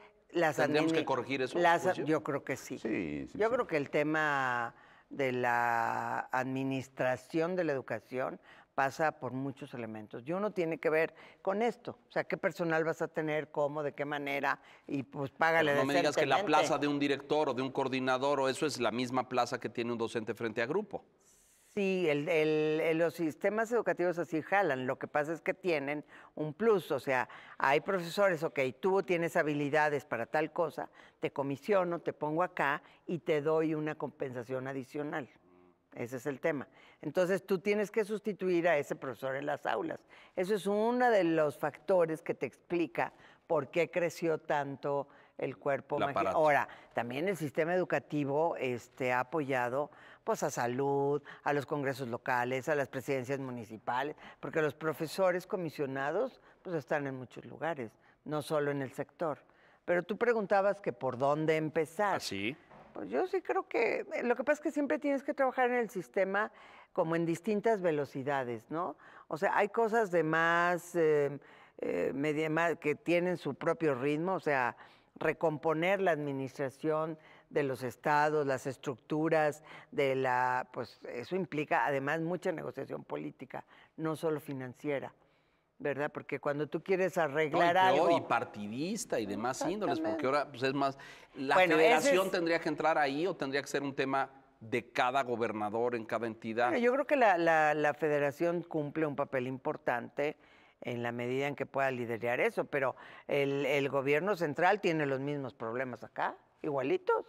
¿Tendríamos que corregir eso, juicio? yo creo que sí. Sí, Yo creo que el tema de la administración de la educación pasa por muchos elementos. Y uno tiene que ver con esto, o sea, qué personal vas a tener, cómo, de qué manera, y pues págale Pero no me digas que la decentemente. plaza de un director o de un coordinador o eso es la misma plaza que tiene un docente frente a grupo. Sí, los sistemas educativos así jalan. Lo que pasa es que tienen un plus. O sea, hay profesores, ok, tú tienes habilidades para tal cosa, te comisiono, te pongo acá y te doy una compensación adicional. Ese es el tema. Entonces, tú tienes que sustituir a ese profesor en las aulas. Eso es uno de los factores que te explica por qué creció tanto el cuerpo El aparato. Ahora, también el sistema educativo ha apoyado pues a salud, a los congresos locales, a las presidencias municipales, porque los profesores comisionados pues están en muchos lugares, no solo en el sector. Pero tú preguntabas que por dónde empezar. ¿Así? Pues yo sí creo que lo que pasa es que siempre tienes que trabajar en el sistema como en distintas velocidades, ¿no? O sea, hay cosas de más que tienen su propio ritmo, o sea, recomponer la administración de los estados, las estructuras pues eso implica además mucha negociación política, no solo financiera. ¿verdad? Porque cuando tú quieres No, arreglar y peor, algo... y partidista y demás índoles, porque ahora pues es más, la Bueno, ese federación es- tendría que entrar ahí o tendría que ser un tema de cada gobernador en cada entidad. Bueno, yo creo que la federación cumple un papel importante en la medida en que pueda liderar eso, pero el gobierno central tiene los mismos problemas acá, igualitos.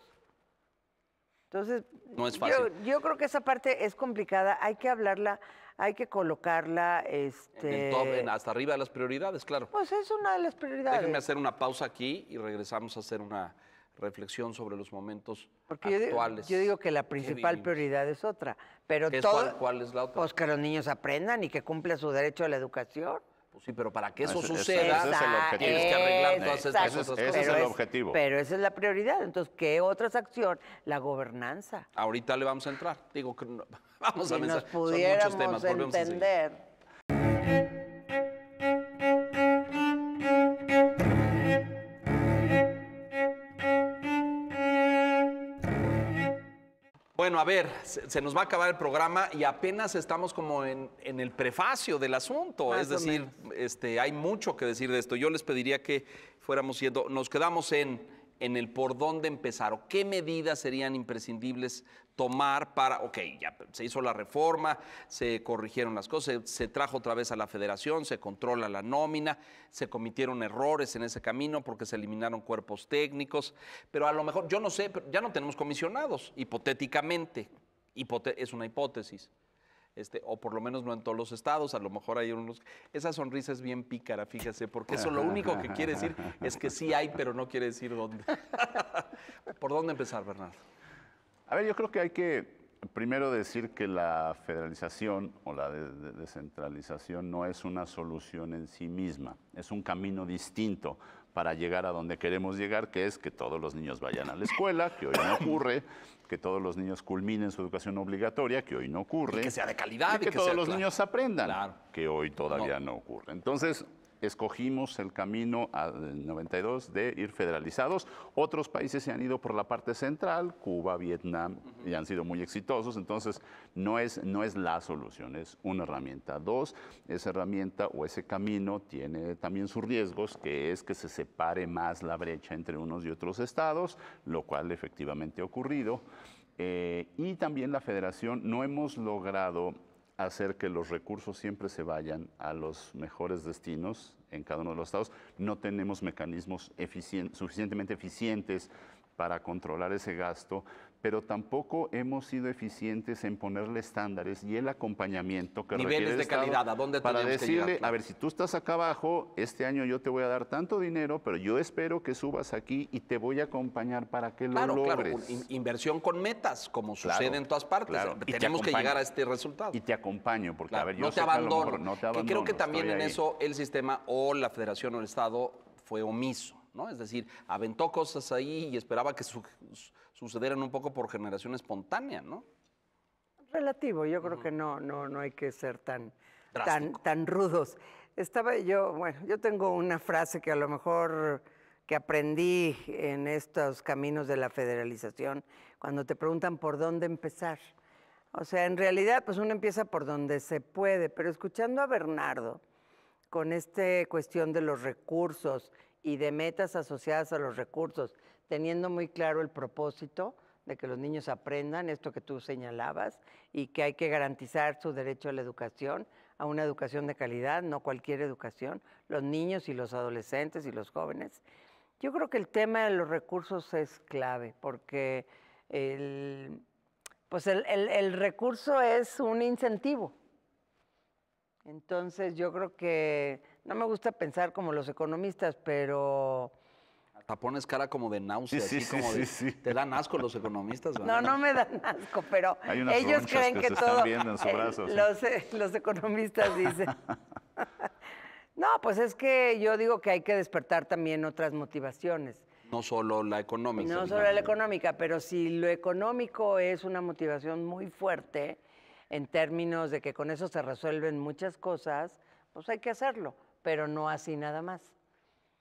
Entonces, No es fácil. yo creo que esa parte es complicada, hay que hablarla, hay que colocarla, En el top, hasta arriba de las prioridades, claro. pues es una de las prioridades. Déjenme hacer una pausa aquí y regresamos a hacer una reflexión sobre los momentos Porque actuales. yo digo que la principal vivimos. prioridad es otra, pero ¿Qué es todo, cuál es la otra? pues que los niños aprendan y que cumplan su derecho a la educación. Pues sí, pero para que eso Ese- ese suceda, es el objetivo. tienes que arreglar todas estas Exacto. otras Ese es cosas. el objetivo. Pero esa es la prioridad. Entonces, ¿qué otras acción? La gobernanza. Ahorita le vamos a entrar. Digo que vamos a Si nos pensar. Son pudiéramos muchos temas. Volvemos a seguir. entender. Bueno, a ver, se nos va a acabar el programa y apenas estamos como en el prefacio del asunto. Más Es o decir, hay mucho que decir de esto. Yo les pediría que fuéramos siendo, nos quedamos en el por dónde empezar o qué medidas serían imprescindibles tomar para, ok, ya se hizo la reforma, se corrigieron las cosas, se trajo otra vez a la federación, se controla la nómina, se cometieron errores en ese camino porque se eliminaron cuerpos técnicos, pero a lo mejor, yo no sé, pero ya no tenemos comisionados, hipotéticamente, es una hipótesis. O por lo menos no en todos los estados, a lo mejor hay unos... Esa sonrisa es bien pícara, fíjese, porque eso lo único que quiere decir es que sí hay, pero no quiere decir dónde. ¿Por dónde empezar, Bernardo? A ver, yo creo que hay que primero decir que la federalización o la descentralización no es una solución en sí misma, es un camino distinto para llegar a donde queremos llegar, que es que todos los niños vayan a la escuela, que hoy no ocurre, que todos los niños culminen su educación obligatoria, que hoy no ocurre. Y que sea de calidad. Y que todos sea, los niños aprendan, Claro. que hoy todavía no ocurre. Entonces, escogimos el camino del 92 de ir federalizados. Otros países se han ido por la parte central, Cuba, Vietnam, y han sido muy exitosos. Entonces, no es la solución, es una herramienta. Dos, esa herramienta o ese camino tiene también sus riesgos, que es que se separe más la brecha entre unos y otros estados, lo cual efectivamente ha ocurrido. Y también la federación, no hemos logrado hacer que los recursos siempre se vayan a los mejores destinos en cada uno de los estados. No tenemos mecanismos suficientemente eficientes para controlar ese gasto, pero tampoco hemos sido eficientes en ponerle estándares y el acompañamiento que requiere Niveles el de Estado calidad, ¿a dónde para tenemos que decirle, llegar? a ver, si tú estás acá abajo, este año yo te voy a dar tanto dinero, pero yo espero que subas aquí y te voy a acompañar para que Claro, lo claro, logres. inversión con metas, como Claro, sucede en todas partes. claro. Y te Tenemos que acompaño. llegar a este resultado. Y te acompaño, porque Claro, a ver, yo no te sé que a lo abandono. mejor no te Que abandono. creo que también estoy en ahí. eso el sistema o la federación o el Estado fue omiso, ¿no? Es decir, aventó cosas ahí y esperaba que sucedieran un poco por generación espontánea, ¿no? Relativo, yo creo que no hay que ser tan Drástico. rudos. Yo tengo una frase que a lo mejor que aprendí en estos caminos de la federalización, cuando te preguntan por dónde empezar. O sea, en realidad, pues uno empieza por donde se puede, pero escuchando a Bernardo, con esta cuestión de los recursos y de metas asociadas a los recursos, teniendo muy claro el propósito de que los niños aprendan esto que tú señalabas y que hay que garantizar su derecho a la educación, a una educación de calidad, no cualquier educación, los niños y los adolescentes y los jóvenes. Yo creo que el tema de los recursos es clave porque el recurso es un incentivo. Entonces yo creo que, no me gusta pensar como los economistas, pero... Hasta pones cara como de náusea, Sí, así sí, como sí, de... sí. Te dan asco los economistas, No, ¿verdad? no me dan asco, pero Hay unas ellos ronchas creen que que se están todo... viendo en su brazo, sí. Los economistas dicen... No, pues es que yo digo que hay que despertar también otras motivaciones. No solo la económica. No solo digamos. la económica, pero si lo económico es una motivación muy fuerte en términos de que con eso se resuelven muchas cosas, pues hay que hacerlo, pero no así nada más,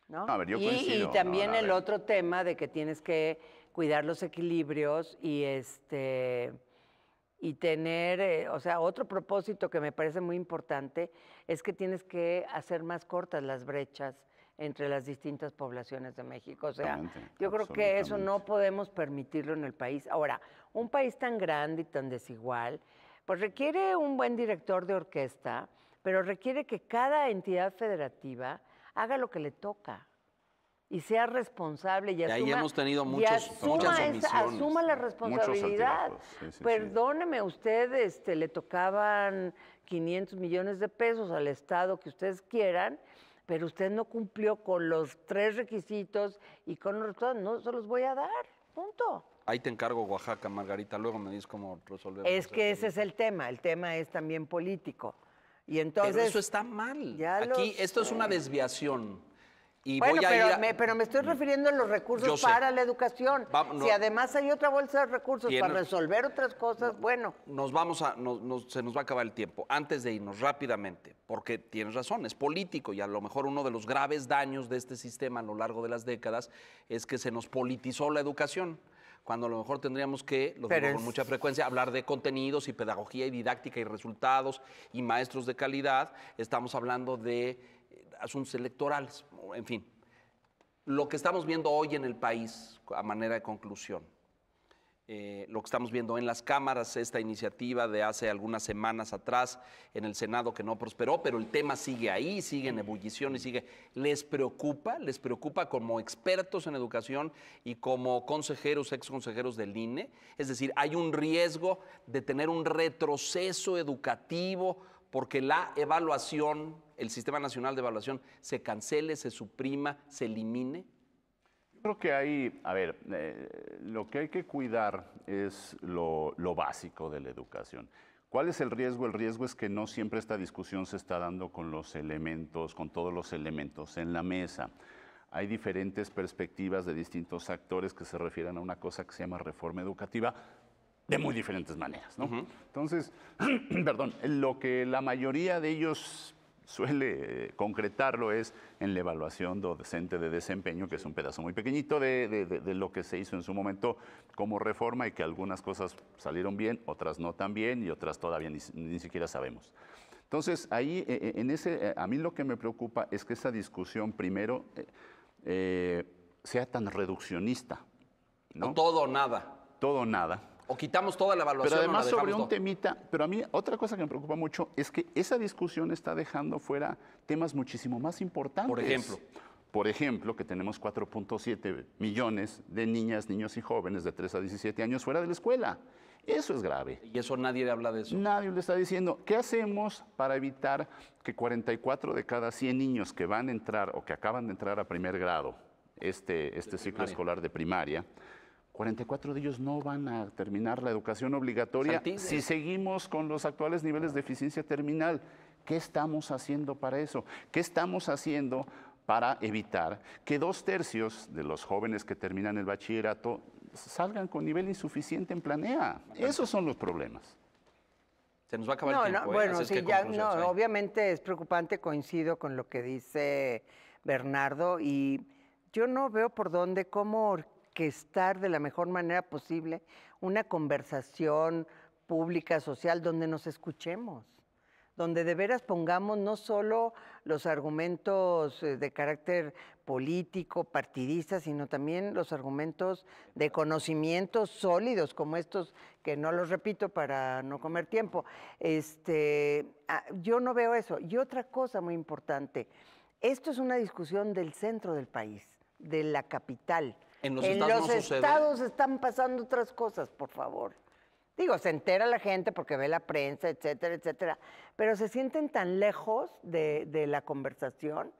¿no? A ver, yo y coincido, también no, a el ver. otro tema de que tienes que cuidar los equilibrios y y tener, o sea, otro propósito que me parece muy importante es que tienes que hacer más cortas las brechas entre las distintas poblaciones de México. O sea, Absolutamente, yo creo que eso no absolutamente. podemos permitirlo en el país. Ahora, un país tan grande y tan desigual, pues requiere un buen director de orquesta, pero requiere que cada entidad federativa haga lo que le toca y sea responsable y Y ahí asuma, hemos tenido y muchas omisiones. asuma la responsabilidad. altibajos, sí. Perdóneme, usted le tocaban 500 millones de pesos al Estado que ustedes quieran, pero usted no cumplió con los 3 requisitos y con los resultados, no se los voy a dar, punto. Ahí te encargo Oaxaca, Margarita, luego me dices cómo resolver. Es que ese es el tema es también político. Y entonces, Pero eso está mal. ya Aquí, lo esto es sé. una desviación. Y Bueno, voy a ir a- pero me estoy refiriendo a los Yo recursos sé. para la educación. No. Si además hay otra bolsa de recursos Tienes- para resolver otras cosas, bueno. se nos va a acabar el tiempo. Antes de irnos rápidamente, porque tienes razón, es político y a lo mejor uno de los graves daños de este sistema a lo largo de las décadas es que se nos politizó la educación, cuando a lo mejor tendríamos que, lo Pero digo con es- mucha frecuencia, hablar de contenidos y pedagogía y didáctica y resultados y maestros de calidad. Estamos hablando de asuntos electorales, en fin. Lo que estamos viendo hoy en el país, a manera de conclusión, lo que estamos viendo en las cámaras, esta iniciativa de hace algunas semanas atrás en el Senado que no prosperó, pero el tema sigue ahí, sigue en ebullición y sigue. ¿Les preocupa? ¿Les preocupa como expertos en educación y como consejeros, ex consejeros del INE? Es decir, ¿hay un riesgo de tener un retroceso educativo porque la evaluación, el Sistema Nacional de Evaluación, se cancele, se suprima, se elimine? Yo creo que hay, a ver, lo que hay que cuidar es lo básico de la educación. ¿Cuál es el riesgo? El riesgo es que no siempre esta discusión se está dando con los elementos, con todos los elementos en la mesa. Hay diferentes perspectivas de distintos actores que se refieren a una cosa que se llama reforma educativa de muy diferentes maneras, ¿no? Entonces, perdón, lo que la mayoría de ellos suele concretarlo es en la evaluación docente de desempeño, que es un pedazo muy pequeñito de lo que se hizo en su momento como reforma y que algunas cosas salieron bien, otras no tan bien y otras todavía ni siquiera sabemos. Entonces, ahí, a mí lo que me preocupa es que esa discusión primero sea tan reduccionista, ¿no? O todo o nada. Todo o nada. O quitamos toda la evaluación. Pero además o la dejamos sobre un todo. temita, pero a mí otra cosa que me preocupa mucho es que esa discusión está dejando fuera temas muchísimo más importantes. Por ejemplo, que tenemos 4.7 millones de niñas, niños y jóvenes de 3 a 17 años fuera de la escuela. Eso es grave. Y eso nadie le habla de eso. Nadie le está diciendo, ¿qué hacemos para evitar que 44 de cada 100 niños que van a entrar o que acaban de entrar a primer grado, este ciclo escolar de primaria, 44 de ellos no van a terminar la educación obligatoria Santísimo. si seguimos con los actuales niveles de eficiencia terminal? ¿Qué estamos haciendo para eso? ¿Qué estamos haciendo para evitar que 2/3 de los jóvenes que terminan el bachillerato salgan con nivel insuficiente en planea? Esos son los problemas. Se nos va a acabar el tiempo. Bueno, Así es sí, que ya, conclusiones hay. obviamente es preocupante, coincido con lo que dice Bernardo y yo no veo por dónde, cómo orquestar de la mejor manera posible una conversación pública, social, donde nos escuchemos, donde de veras pongamos no solo los argumentos de carácter político, partidista, sino también los argumentos de conocimientos sólidos, como estos, que no los repito para no comer tiempo. Yo no veo eso. Y otra cosa muy importante, esto es una discusión del centro del país, de la capital. En los estados no sucede. Estados están pasando otras cosas, por favor. Digo, se entera la gente porque ve la prensa, etcétera, etcétera, pero se sienten tan lejos de la conversación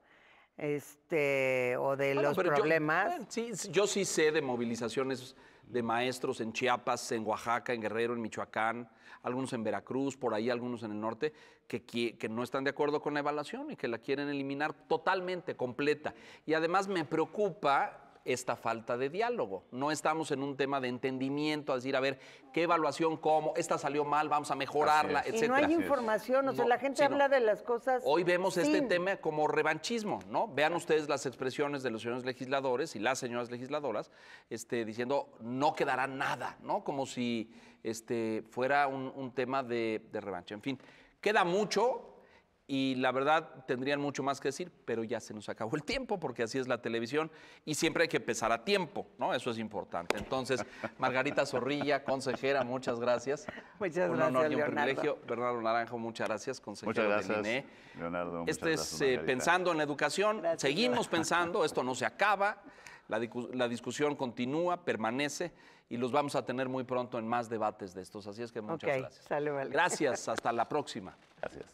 o de Bueno, los pero problemas. yo sí sé de movilizaciones de maestros en Chiapas, en Oaxaca, en Guerrero, en Michoacán, algunos en Veracruz, por ahí algunos en el norte, que no están de acuerdo con la evaluación y que la quieren eliminar totalmente, completa. Y además me preocupa esta falta de diálogo. No estamos en un tema de entendimiento, a decir, a ver, ¿qué evaluación, cómo? Esta salió mal, vamos a mejorarla, Así es. Y no etcétera. hay información, o sea, No, la gente sí, habla no. de las cosas. Hoy vemos este sin- tema como revanchismo, ¿no? Vean ustedes las expresiones de los señores legisladores y las señoras legisladoras diciendo no quedará nada, ¿no? Como si fuera un tema de revancha. En fin, queda mucho y la verdad tendrían mucho más que decir, pero ya se nos acabó el tiempo porque así es la televisión y siempre hay que empezar a tiempo, ¿no? Eso es importante. Entonces, Margarita Zorrilla, consejera, muchas gracias. Muchas Un gracias, honor y un Leonardo. privilegio. Bernardo Naranjo, muchas gracias, consejero Muchas del gracias, INE. Leonardo. Muchas Este gracias, es Margarita. Pensando en la Educación. Gracias, Seguimos pensando, esto no se acaba, la discusión continúa, permanece y los vamos a tener muy pronto en más debates de estos. Así es que muchas Ok, gracias. sale, vale. Gracias, hasta la próxima. Gracias.